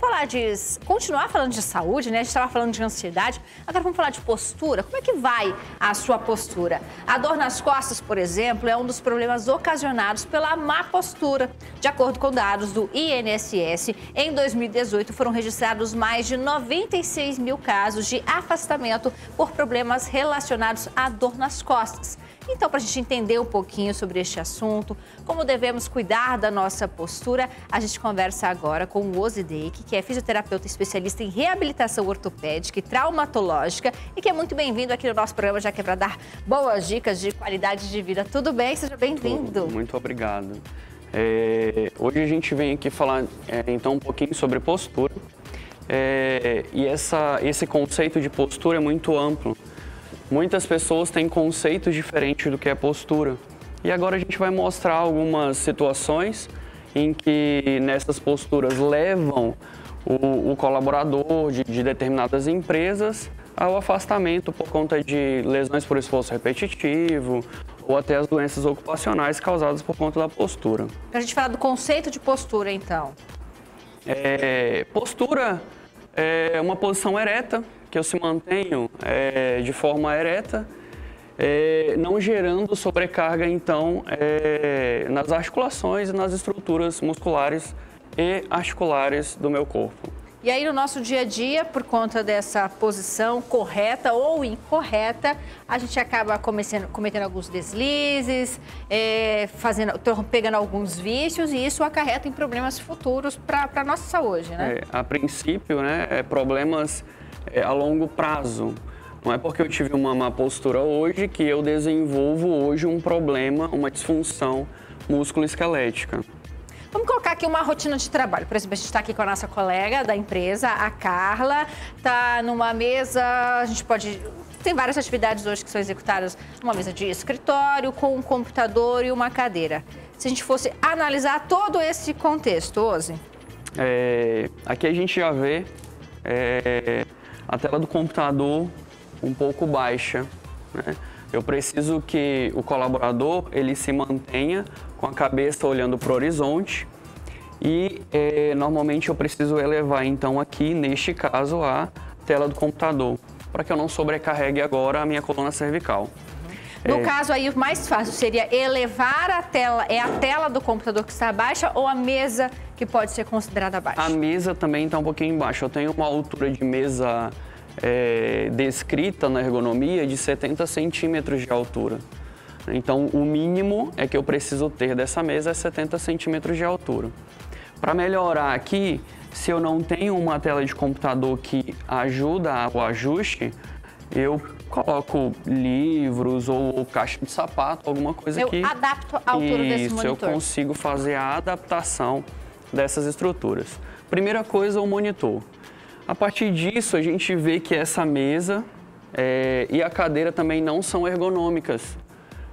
falar continuar falando de saúde, né? A gente estava falando de ansiedade, agora vamos falar de postura. Como é que vai a sua postura? A dor nas costas, por exemplo, é um dos problemas ocasionados pela má postura. De acordo com dados do INSS, em 2018 foram registrados mais de 96 mil casos de afastamento por problemas relacionados à dor nas costas. Então, para a gente entender um pouquinho sobre este assunto, como devemos cuidar da nossa postura, a gente conversa agora com o Ozzy Deik, que é fisioterapeuta especialista em reabilitação ortopédica e traumatológica e que é muito bem-vindo aqui no nosso programa, já que é para dar boas dicas de qualidade de vida. Tudo bem? Seja bem-vindo. Muito obrigado. Hoje a gente vem aqui falar, então, um pouquinho sobre postura. E esse conceito de postura é muito amplo. Muitas pessoas têm conceitos diferentes do que é postura. E agora a gente vai mostrar algumas situações em que nessas posturas levam o colaborador de determinadas empresas ao afastamento por conta de lesões por esforço repetitivo ou até as doenças ocupacionais causadas por conta da postura. Para a gente falar do conceito de postura, então. Postura é uma posição ereta, que eu se mantenho de forma ereta, não gerando sobrecarga, então, nas articulações e nas estruturas musculares e articulares do meu corpo. E aí, no nosso dia a dia, por conta dessa posição correta ou incorreta, a gente acaba cometendo alguns deslizes, pegando alguns vícios, e isso acarreta em problemas futuros para a nossa saúde, né? A princípio, né, problemas a longo prazo. Não é porque eu tive uma má postura hoje que eu desenvolvo hoje um problema, uma disfunção músculo-esquelética. Vamos colocar aqui uma rotina de trabalho. Por exemplo, a gente está aqui com a nossa colega da empresa, a Carla, está numa mesa, a gente pode... Tem várias atividades hoje que são executadas numa mesa de escritório, com um computador e uma cadeira. Se a gente fosse analisar todo esse contexto, Ozzy? Aqui a gente já vê a tela do computador um pouco baixa, né? Eu preciso que o colaborador ele se mantenha com a cabeça olhando para o horizonte e normalmente eu preciso elevar então aqui, neste caso, a tela do computador, para que eu não sobrecarregue agora a minha coluna cervical. No caso aí, o mais fácil seria elevar a tela, a tela do computador que está baixa ou a mesa que pode ser considerada baixa? A mesa também está um pouquinho embaixo. Eu tenho uma altura de mesa descrita na ergonomia de 70 centímetros de altura. Então, o mínimo que eu preciso ter dessa mesa é 70 centímetros de altura. Para melhorar aqui, se eu não tenho uma tela de computador que ajuda o ajuste, eu coloco livros ou caixa de sapato, alguma coisa que... Eu adapto a altura desse monitor. Isso, eu consigo fazer a adaptação dessas estruturas. Primeira coisa, o monitor. A partir disso, a gente vê que essa mesa e a cadeira também não são ergonômicas.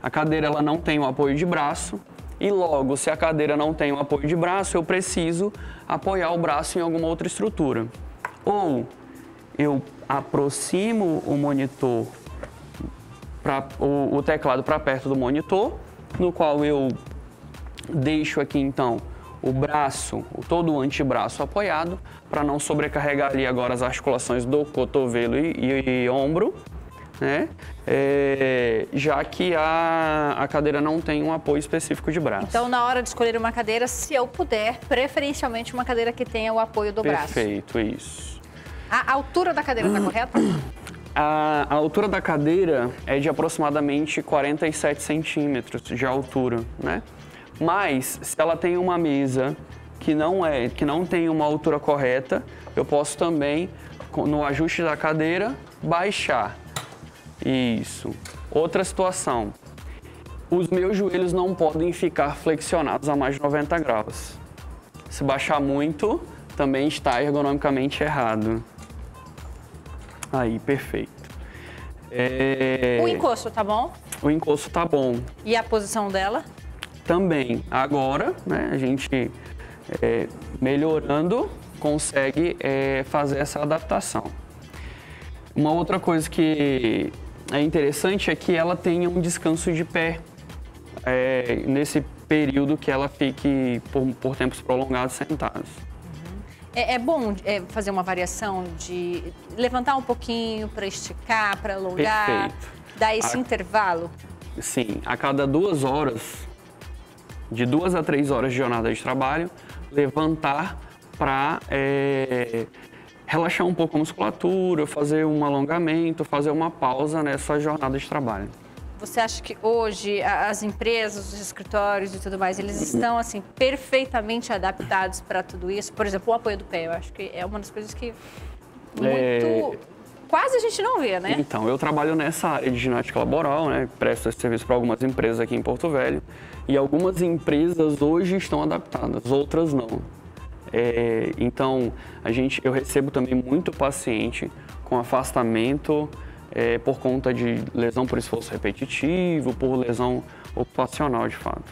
A cadeira ela não tem um apoio de braço e logo, se a cadeira não tem um apoio de braço, eu preciso apoiar o braço em alguma outra estrutura. Ou eu aproximo o monitor, o teclado para perto do monitor, no qual eu deixo aqui então o braço, todo o antebraço apoiado, para não sobrecarregar ali agora as articulações do cotovelo e ombro, né? Já que a cadeira não tem um apoio específico de braço. Então, na hora de escolher uma cadeira, se eu puder, preferencialmente uma cadeira que tenha o apoio do braço. Perfeito, isso. A altura da cadeira está correta? A altura da cadeira é de aproximadamente 47 centímetros de altura, né? Mas, se ela tem uma mesa que não tem uma altura correta, eu posso também, no ajuste da cadeira, baixar. Isso. Outra situação. Os meus joelhos não podem ficar flexionados a mais de 90 graus. Se baixar muito, também está ergonomicamente errado. Aí, perfeito. O encosto tá bom? O encosto tá bom. E a posição dela? Também. Agora, né, a gente melhorando consegue fazer essa adaptação. Uma outra coisa que é interessante é que ela tenha um descanso de pé nesse período que ela fique por tempos prolongados sentados. É bom fazer uma variação de levantar um pouquinho para esticar, para alongar, Perfeito. dar esse intervalo? Sim, a cada 2 horas, de 2 a 3 horas de jornada de trabalho, levantar para relaxar um pouco a musculatura, fazer um alongamento, fazer uma pausa nessa jornada de trabalho. Você acha que hoje as empresas, os escritórios e tudo mais, eles estão assim perfeitamente adaptados para tudo isso? Por exemplo, o apoio do pé, eu acho que é uma das coisas que quase a gente não vê, né? Então, eu trabalho nessa área de ginástica laboral, né? Presto esse serviço para algumas empresas aqui em Porto Velho. E algumas empresas hoje estão adaptadas, outras não. Então, eu recebo também muito paciente com afastamento por conta de lesão por esforço repetitivo, por lesão ocupacional, de fato.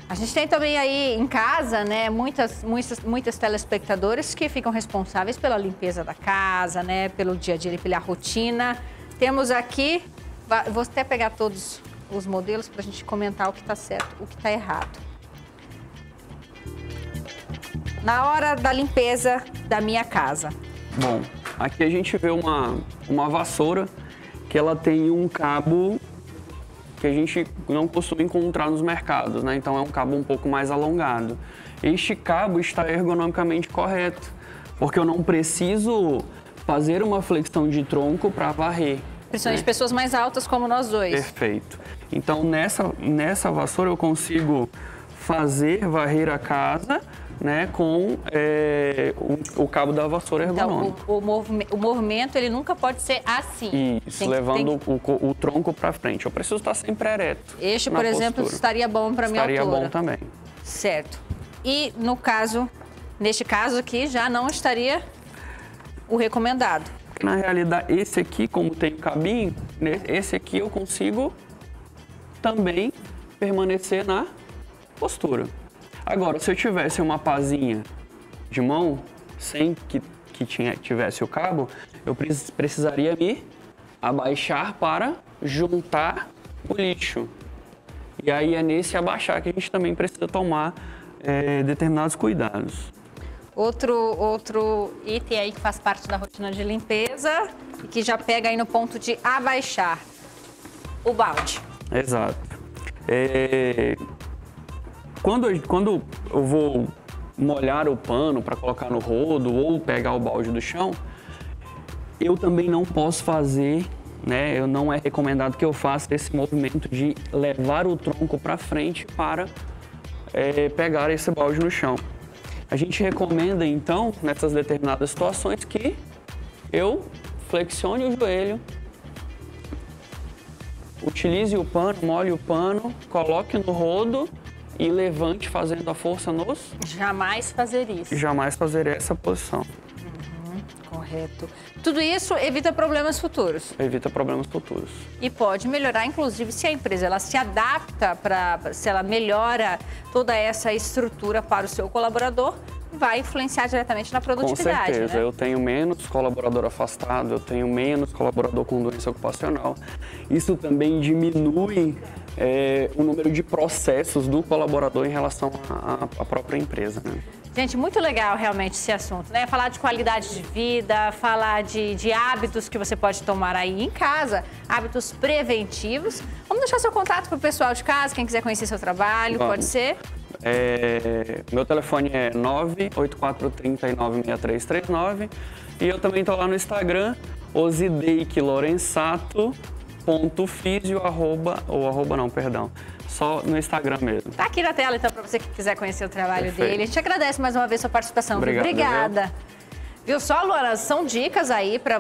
A gente tem também aí em casa, né, muitas telespectadores que ficam responsáveis pela limpeza da casa, né, pelo dia a dia, pela rotina. Temos aqui, vou até pegar todos os modelos para a gente comentar o que está certo, o que está errado. Na hora da limpeza da minha casa. Bom, aqui a gente vê uma vassoura que ela tem um cabo que a gente não costuma encontrar nos mercados, né? Então é um cabo um pouco mais alongado. Este cabo está ergonomicamente correto, porque eu não preciso fazer uma flexão de tronco para varrer. Principalmente pessoas mais altas como nós dois. Perfeito. Então nessa vassoura eu consigo varrer a casa, né, com o cabo da vassoura ergonômica. Então, o movimento ele nunca pode ser assim. Isso, levando o tronco para frente. Eu preciso estar sempre ereto. Este, por exemplo, estaria bom para minha altura. Estaria bom também. Certo. E neste caso aqui, já não estaria o recomendado. Na realidade, esse aqui, como tem cabinho, esse aqui eu consigo também permanecer na postura. Agora, se eu tivesse uma pazinha de mão, sem que tivesse o cabo, eu precisaria me abaixar para juntar o lixo. E aí é nesse abaixar que a gente também precisa tomar determinados cuidados. Outro item aí que faz parte da rotina de limpeza e que já pega aí no ponto de abaixar o balde. Exato. Quando eu vou molhar o pano para colocar no rodo ou pegar o balde do chão, eu também não posso fazer, né? Não é recomendado que eu faça esse movimento de levar o tronco para frente para pegar esse balde no chão. A gente recomenda, então, nessas determinadas situações, que eu flexione o joelho, utilize o pano, molhe o pano, coloque no rodo e levante fazendo a força nos... Jamais fazer isso. Jamais fazer essa posição. Correto. Tudo isso evita problemas futuros. Evita problemas futuros. E pode melhorar, inclusive, se a empresa ela se adapta, se ela melhora toda essa estrutura para o seu colaborador, vai influenciar diretamente na produtividade. Com certeza. Né? Eu tenho menos colaborador afastado, eu tenho menos colaborador com doença ocupacional. Isso também diminui o número de processos do colaborador em relação à própria empresa, né? Gente, muito legal realmente esse assunto, né? Falar de qualidade de vida, falar de hábitos que você pode tomar aí em casa, hábitos preventivos. Vamos deixar seu contato para o pessoal de casa, quem quiser conhecer seu trabalho, pode ser? Meu telefone é 984396339 e eu também estou lá no Instagram, osideiquelorensato.fisio, só no Instagram mesmo. Tá aqui na tela, então, para você que quiser conhecer o trabalho Perfeito. dele. A gente agradece mais uma vez a sua participação. Obrigado, Obrigada. Viu só, Luana? São dicas aí para você.